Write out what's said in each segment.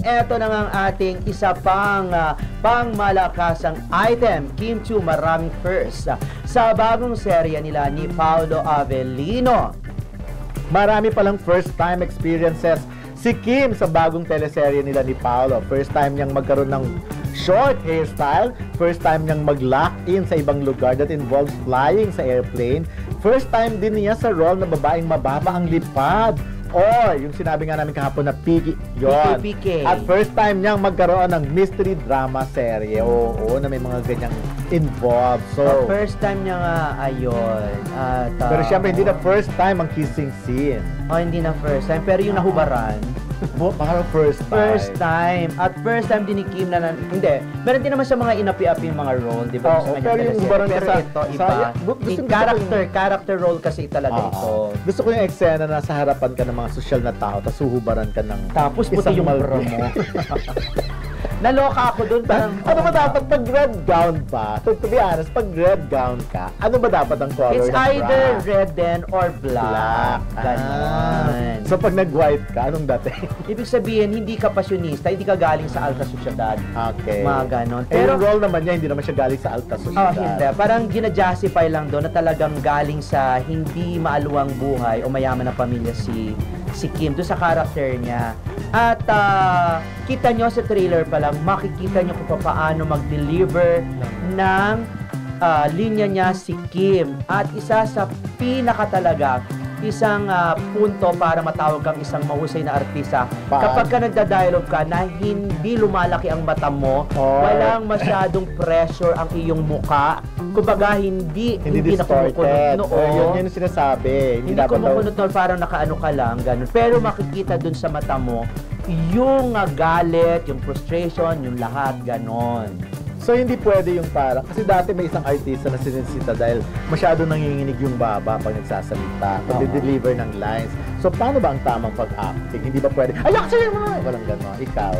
Ito na nga ang ating isa pang pangmalakasang item. Kim Chiu, maraming first sa bagong serya nila ni Paolo Avellino. Marami palang first-time experiences si Kim sa bagong teleserye nila ni Paolo. First time niyang magkaroon ng short hairstyle. First time niyang mag-lock-in sa ibang lugar that involves flying sa airplane. First time din niya sa role na babaeng mababa ang lipad. Or, yung sinabi nga namin kahapon na Piggy, yun. PK. At first time niyang magkaroon ng mystery drama serye. Oo, na may mga ganyang involved. So, first time niya nga, ayun. At, pero syempre, hindi na first time ang kissing scene. Hindi na first time. Pero yung nahubaran, Parang first time. first time. At first time din ni Kim na hindi. Meron din naman siya mga inapi-api yung mga role, di ba? Oo, pero yung barang pero sa- ito, sa- iba. Character role kasi talaga ito. Gusto ko yung eksena na sa harapan ka ng mga sosyal na tao, tapos huhubaran ka ng Tapos puti isang yung bra malbo. mo. Naloka ako dun. Parang, Ano ba dapat pag red gown ba? To be honest, pag red gown ka, ano ba dapat ang color it's ng bra? either red then or black. Ganon. So pag nag-white ka, anong dating? Ibig sabihin, hindi ka pasyonista, hindi ka galing sa alta sociedad. Okay. Mga ganon. Pero Pero, yung role naman niya, hindi naman siya galing sa alta sociedad. hindi. Parang gina-justify lang doon na talagang galing sa hindi maaluwang buhay o mayaman na pamilya si Kim doon sa character niya. At kita nyo sa trailer pa lang, makikita nyo kung paano mag-deliver ng linya niya si Kim. At isa sa pinaka talaga, isang punto para matawag kang isang mahusay na artista. Kapag ka nagda-dialogue ka na hindi lumalaki ang mata mo, walang masyadong pressure ang iyong muka. Kumbaga, hindi na distorted. kumukunot. Yun yung sinasabi. Hindi dapat daw- kumukunot na parang nakaano ka lang, ganun. Pero makikita dun sa mata mo, yung galit, yung frustration, yung lahat, ganon. So, hindi pwede yung parang, kasi dati may isang artista na sinisita dahil masyado nanginginig yung baba pag nagsasalita, pag deliver ng lines. So, paano ba ang tamang pag-acting? Hindi ba pwede, ayak sa'yo mo! Walang gano'n. Ikaw.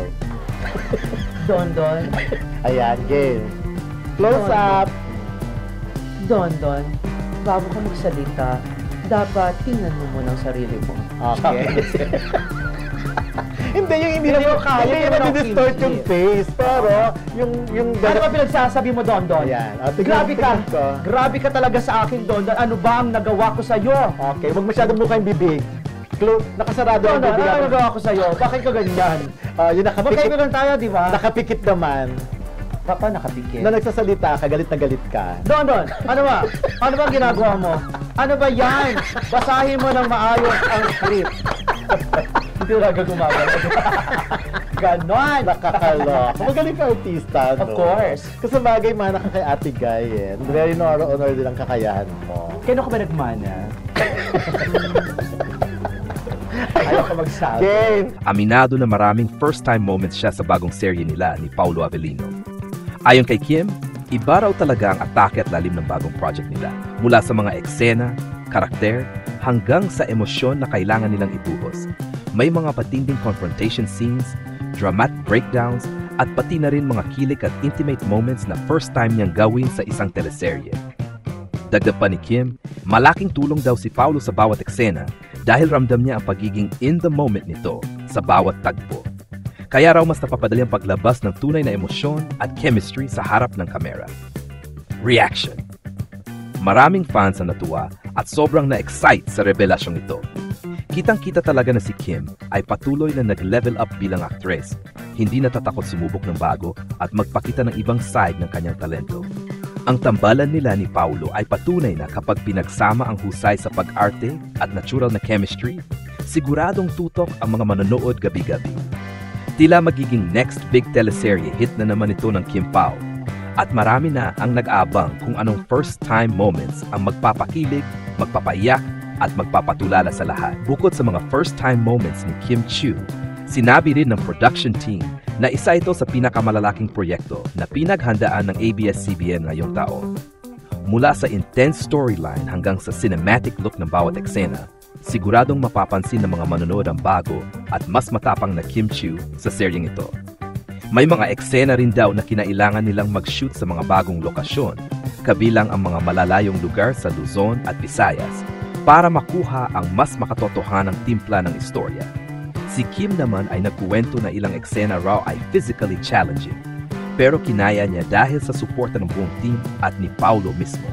Don. Ayan, game. Close up. Don, bago ka magsalita, dapat tingnan mo muna ang sarili mo. Okay. Hindi, yung hindi Hindi na mo kaya, hindi hindi mo na na distort yung face. Pero, yung Ano ba pinagsasabi mo, Don? Ayan. Grabe ka! tingnan ko. Grabe ka talaga sa akin, Don. Ano ba ang nagawa ko sa'yo? Okay, huwag masyadong mukha yung bibig. Nakasarado Don, yung bibig. ano nagawa ko sa'yo? Bakit ka ganyan? Yung nakapikit, Magkaibigan tayo, di ba? nakapikit naman. Papa, nakapikit. Na nagsasalita ka, galit na galit ka. Don, ano ba? Ano ba ang ginagawa mo? Ano ba yan? Basahin mo ng maayos ang script. Hindi talaga gumagano. Ganon. Nakakalok. Magaling ka artista, no? Of course. Kasi bagay mana ka kay Ate Guy, eh. Very honor din ang kakayahan mo. Kano ka ba nagmana? Ayaw ka magsabi. Game! Aminado na maraming first-time moments siya sa bagong serye nila ni Paolo Avellino. Ayon kay Kim, iba raw talaga ang atake at lalim ng bagong project nila. Mula sa mga eksena, karakter, hanggang sa emosyon na kailangan nilang ibuhos. May mga patinding confrontation scenes, dramatic breakdowns, at pati na rin mga kilig at intimate moments na first time niyang gawin sa isang teleserye. Dagdag pa ni Kim, malaking tulong daw si Paolo sa bawat eksena dahil ramdam niya ang pagiging in the moment nito sa bawat tagpo. Kaya raw mas napapadali ang paglabas ng tunay na emosyon at chemistry sa harap ng kamera. Reaction. Maraming fans ang natuwa at sobrang na-excite sa revelasyong ito. Kitang-kita talaga na si Kim ay patuloy na nag-level up bilang aktres. Hindi natatakot sumubok ng bago at magpakita ng ibang side ng kanyang talento. Ang tambalan nila ni Paolo ay patunay na kapag pinagsama ang husay sa pag-arte at natural na chemistry, siguradong tutok ang mga manonood gabi-gabi. Tila magiging next big teleserye hit na naman ito ng Kim Pao. At marami na ang nag-aabang kung anong first-time moments ang magpapakilig, magpapaiyak, at magpapatulala sa lahat. Bukod sa mga first-time moments ni Kim Chiu, sinabi rin ng production team na isa ito sa pinakamalalaking proyekto na pinaghandaan ng ABS-CBN ngayong taon. Mula sa intense storyline hanggang sa cinematic look ng bawat eksena, siguradong mapapansin ng mga manonood ang bago at mas matapang na Kim Chiu sa seryeng ito. May mga eksena rin daw na kinailangan nilang mag-shoot sa mga bagong lokasyon, kabilang ang mga malalayong lugar sa Luzon at Visayas, para makuha ang mas makatotohanang timpla ng istorya. Si Kim naman ay nagkuwento na ilang eksena raw ay physically challenging, pero kinaya niya dahil sa suporta ng buong team at ni Paulo mismo.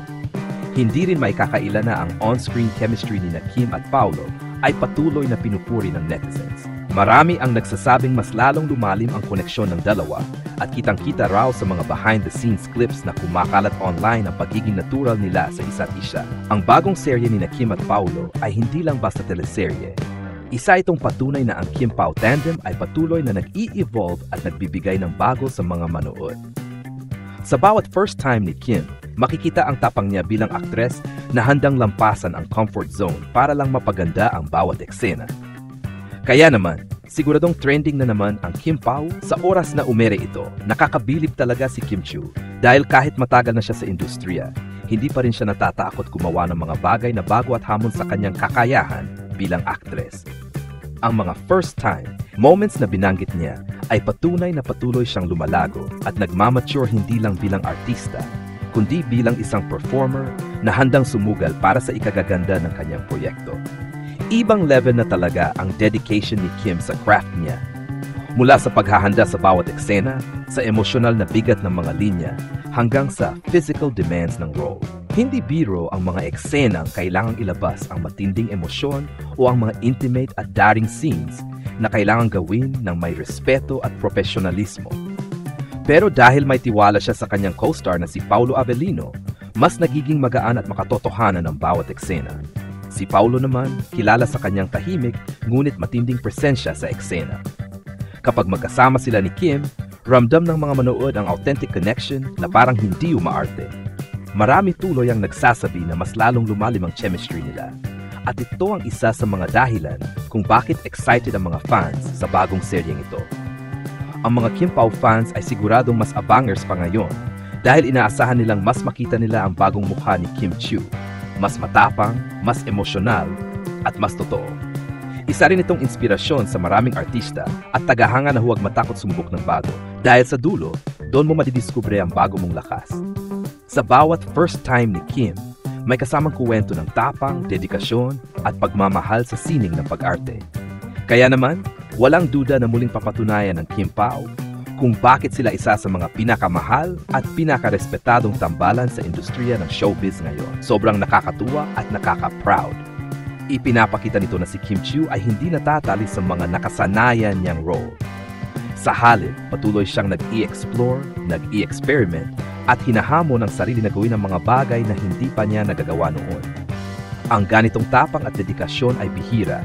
Hindi rin maikakaila na ang on-screen chemistry ni Kim at Paulo ay patuloy na pinupuri ng netizens. Marami ang nagsasabing mas lalong lumalim ang koneksyon ng dalawa at kitang-kita raw sa mga behind-the-scenes clips na kumakalat online ang pagiging natural nila sa isa't isa. Ang bagong serye ni Kim at Paulo ay hindi lang basta teleserye. Isa itong patunay na ang Kim-Pao tandem ay patuloy na nag-i-evolve at nagbibigay ng bago sa mga manood. Sa bawat first time ni Kim, makikita ang tapang niya bilang aktres na handang lampasan ang comfort zone para lang mapaganda ang bawat eksena. Kaya naman, siguradong trending na naman ang Kim-Pao sa oras na umere ito. Nakakabilib talaga si Kim Chiu dahil kahit matagal na siya sa industriya, hindi pa rin siya natatakot gumawa ng mga bagay na bago at hamon sa kanyang kakayahan bilang aktres. Ang mga first time moments na binanggit niya ay patunay na patuloy siyang lumalago at nagmamature hindi lang bilang artista, kundi bilang isang performer na handang sumugal para sa ikagaganda ng kanyang proyekto. Ibang level na talaga ang dedication ni Kim sa craft niya. Mula sa paghahanda sa bawat eksena, sa emosyonal na bigat ng mga linya, hanggang sa physical demands ng role. Hindi biro ang mga eksenang kailangang ilabas ang matinding emosyon o ang mga intimate at daring scenes na kailangang gawin ng may respeto at profesionalismo. Pero dahil may tiwala siya sa kanyang co-star na si Paulo Avellino, mas nagiging magaan at makatotohanan ang bawat eksena. Si Paulo naman, kilala sa kanyang tahimik ngunit matinding presensya sa eksena. Kapag magkasama sila ni Kim, ramdam ng mga manood ang authentic connection na parang hindi umaarte. Marami tuloy ang nagsasabi na mas lalong lumalim ang chemistry nila. At ito ang isa sa mga dahilan kung bakit excited ang mga fans sa bagong seryeng ito. Ang mga Kim-Pao fans ay siguradong mas abangers pa ngayon dahil inaasahan nilang mas makita nila ang bagong mukha ni Kim Chiu. Mas matapang, mas emosyonal, at mas totoo. Isa rin itong inspirasyon sa maraming artista at tagahanga na huwag matakot sumubok ng bago dahil sa dulo, doon mo madidiskubre ang bago mong lakas. Sa bawat first time ni Kim, may kasamang kuwento ng tapang, dedikasyon, at pagmamahal sa sining ng pag-arte. Kaya naman, walang duda na muling papatunayan ng Kim-Pao kung bakit sila isa sa mga pinakamahal at pinakarespetadong tambalan sa industriya ng showbiz ngayon. Sobrang nakakatuwa at nakaka-proud. Ipinapakita nito na si Kim Chiu ay hindi natatali sa mga nakasanayan niyang role. Sa halip, patuloy siyang nag-i-explore, nag-i-experiment, at hinahamon ang sarili na gawin ang mga bagay na hindi pa niya nagagawa noon. Ang ganitong tapang at dedikasyon ay bihira,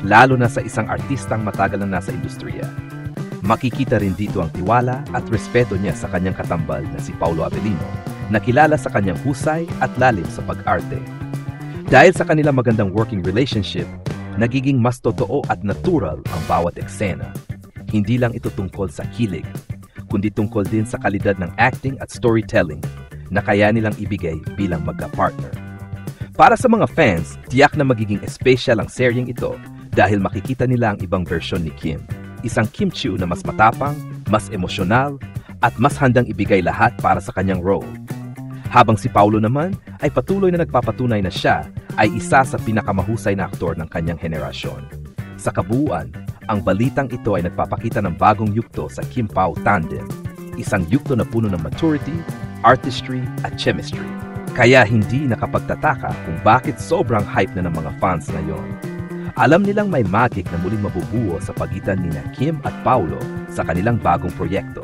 lalo na sa isang artistang matagal na nasa industriya. Makikita rin dito ang tiwala at respeto niya sa kanyang katambal na si Paulo Avellino, na kilala sa kanyang husay at lalim sa pag-arte. Dahil sa kanilang magandang working relationship, nagiging mas totoo at natural ang bawat eksena. Hindi lang ito tungkol sa kilig, kundi tungkol din sa kalidad ng acting at storytelling na kaya nilang ibigay bilang magka-partner. Para sa mga fans, tiyak na magiging espesyal ang seryeng ito dahil makikita nila ang ibang version ni Kim. Isang Kim Chiu na mas matapang, mas emosyonal, at mas handang ibigay lahat para sa kanyang role. Habang si Paulo naman ay patuloy na nagpapatunay na siya ay isa sa pinakamahusay na aktor ng kanyang henerasyon. Sa kabuuan, ang balitang ito ay nagpapakita ng bagong yugto sa Kim-Pao tandem, isang yugto na puno ng maturity, artistry at chemistry. Kaya hindi nakapagtataka kung bakit sobrang hype na ng mga fans ngayon. Alam nilang may magic na muling mabubuo sa pagitan ni Kim at Paulo sa kanilang bagong proyekto.